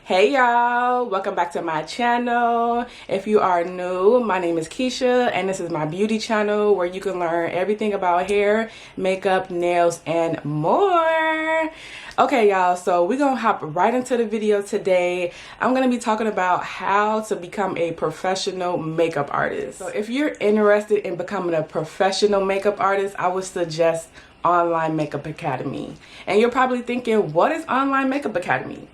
Hey y'all, welcome back to my channel. If you are new, my name is Keisha and this is my beauty channel where you can learn everything about hair, makeup, nails, and more. Okay y'all, so we're gonna hop right into the video today. I'm gonna be talking about how to become a professional makeup artist. So if you're interested in becoming a professional makeup artist, I would suggest Online Makeup Academy. And you're probably thinking, what is Online Makeup Academy?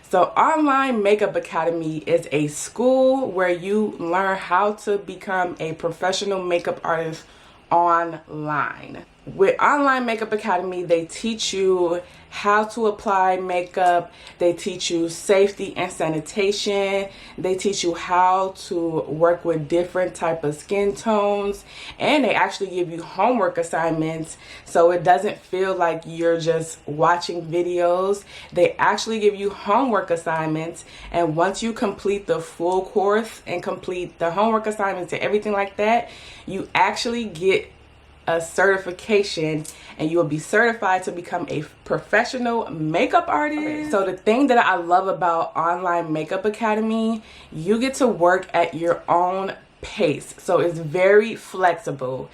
So Online Makeup Academy is a school where you learn how to become a professional makeup artist online. With Online Makeup Academy, they teach you how to apply makeup, they teach you safety and sanitation, they teach you how to work with different type of skin tones, and they actually give you homework assignments so it doesn't feel like you're just watching videos. They actually give you homework assignments, and once you complete the full course and complete the homework assignments and everything like that, you actually get a certification and you will be certified to become a professional makeup artist. Okay. So the thing that I love about Online Makeup Academy, you get to work at your own pace. So it's very flexible.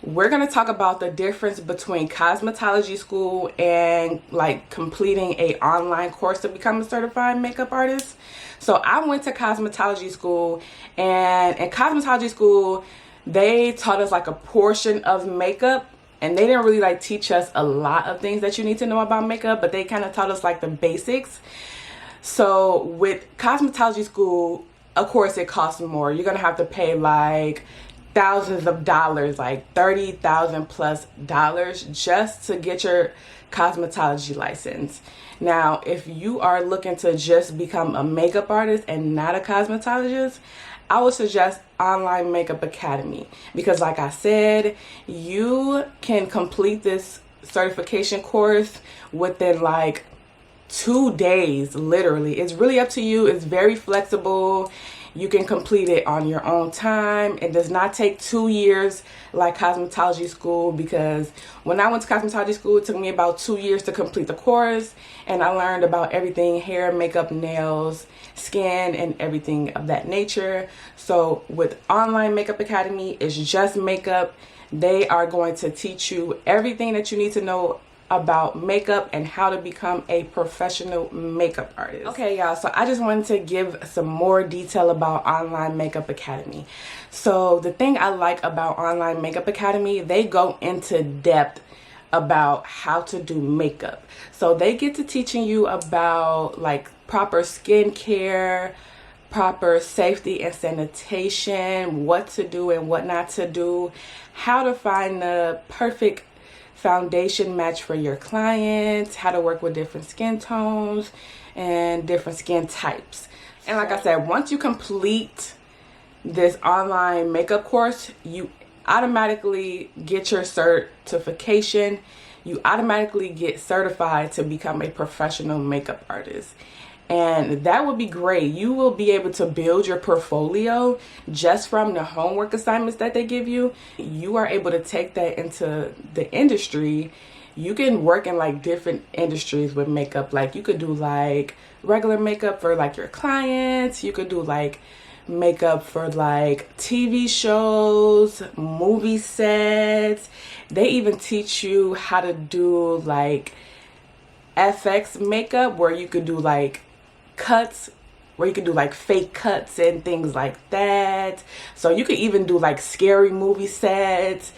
We're going to talk about the difference between cosmetology school and like completing a online course to become a certified makeup artist. So I went to cosmetology school, and in cosmetology school they taught us like a portion of makeup, and they didn't really like teach us a lot of things that you need to know about makeup, but they kind of taught us like the basics. So with cosmetology school, of course it costs more. You're gonna have to pay like thousands of dollars, like $30,000 plus just to get your cosmetology license. Now if you are looking to just become a makeup artist and not a cosmetologist, I would suggest Online Makeup Academy, because like I said, you can complete this certification course within like 2 days, literally. It's really up to you. It's very flexible. You can complete it on your own time. It does not take 2 years like cosmetology school, because when I went to cosmetology school, it took me about 2 years to complete the course, and I learned about everything: hair, makeup, nails, skin, and everything of that nature. So with Online Makeup Academy, it's just makeup. They are going to teach you everything that you need to know about makeup and how to become a professional makeup artist. Okay y'all, so I just wanted to give some more detail about Online Makeup Academy. So the thing I like about Online Makeup Academy, they go into depth about how to do makeup. So they get to teaching you about like proper skincare, proper safety and sanitation, what to do and what not to do, how to find the perfect foundation match for your clients, how to work with different skin tones and different skin types. And like I said, once you complete this online makeup course, you automatically get your certification. You automatically get certified to become a professional makeup artist. And that would be great. You will be able to build your portfolio just from the homework assignments that they give you. You are able to take that into the industry. You can work in like different industries with makeup. Like you could do like regular makeup for like your clients. You could do like makeup for like TV shows, movie sets. They even teach you how to do like FX makeup, where you could do like cuts, where you can do like fake cuts and things like that. So you could even do like scary movie sets.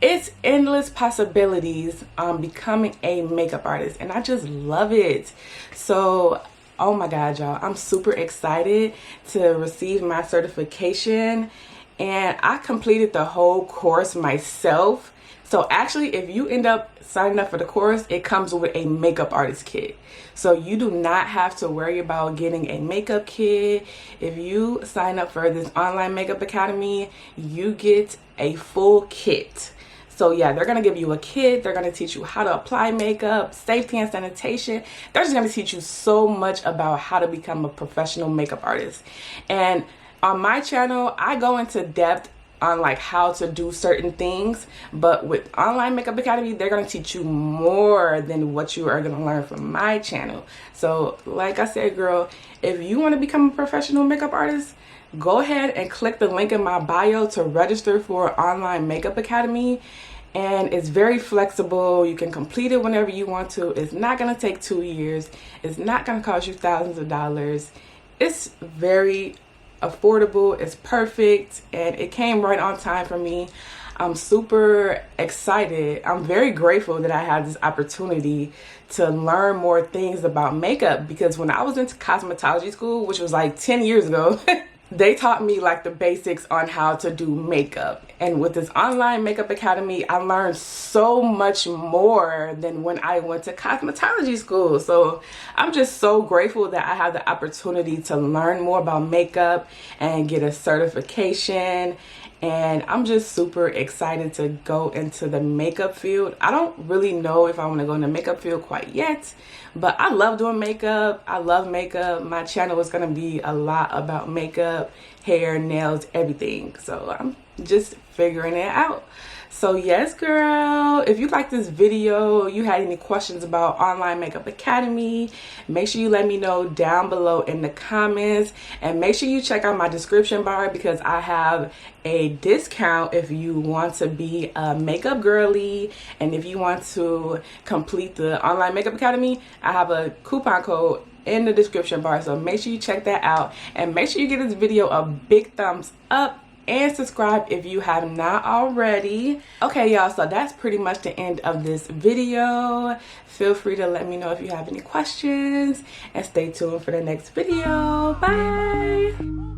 It's endless possibilities becoming a makeup artist, and I just love it. So oh my god y'all, I'm super excited to receive my certification, and I completed the whole course myself. So actually, if you end up signing up for the course, it comes with a makeup artist kit. So you do not have to worry about getting a makeup kit. If you sign up for this Online Makeup Academy, you get a full kit. So yeah, they're going to give you a kit. They're going to teach you how to apply makeup, safety and sanitation. They're just going to teach you so much about how to become a professional makeup artist. And on my channel, I go into depth on like how to do certain things, but with Online Makeup Academy, they're going to teach you more than what you are going to learn from my channel. So like I said, girl, if you want to become a professional makeup artist, go ahead and click the link in my bio to register for Online Makeup Academy. And it's very flexible. You can complete it whenever you want to. It's not going to take 2 years. It's not going to cost you thousands of dollars. It's very affordable, it's perfect, and it came right on time for me. I'm super excited. I'm very grateful that I had this opportunity to learn more things about makeup, because when I was into cosmetology school, which was like 10 years ago, they taught me like the basics on how to do makeup. And with this Online Makeup Academy, I learned so much more than when I went to cosmetology school. So I'm just so grateful that I have the opportunity to learn more about makeup and get a certification. And I'm just super excited to go into the makeup field. I don't really know if I want to go in the makeup field quite yet, but I love doing makeup. I love makeup. My channel is going to be a lot about makeup, hair, nails, everything. So I'm just figuring it out. So yes, girl, if you like this video, you had any questions about Online Makeup Academy, make sure you let me know down below in the comments, and make sure you check out my description bar, because I have a discount if you want to be a makeup girly, and if you want to complete the Online Makeup Academy, I have a coupon code in the description bar. So make sure you check that out, and make sure you give this video a big thumbs up and subscribe if you have not already. Okay, y'all, so that's pretty much the end of this video. Feel free to let me know if you have any questions, and stay tuned for the next video. Bye.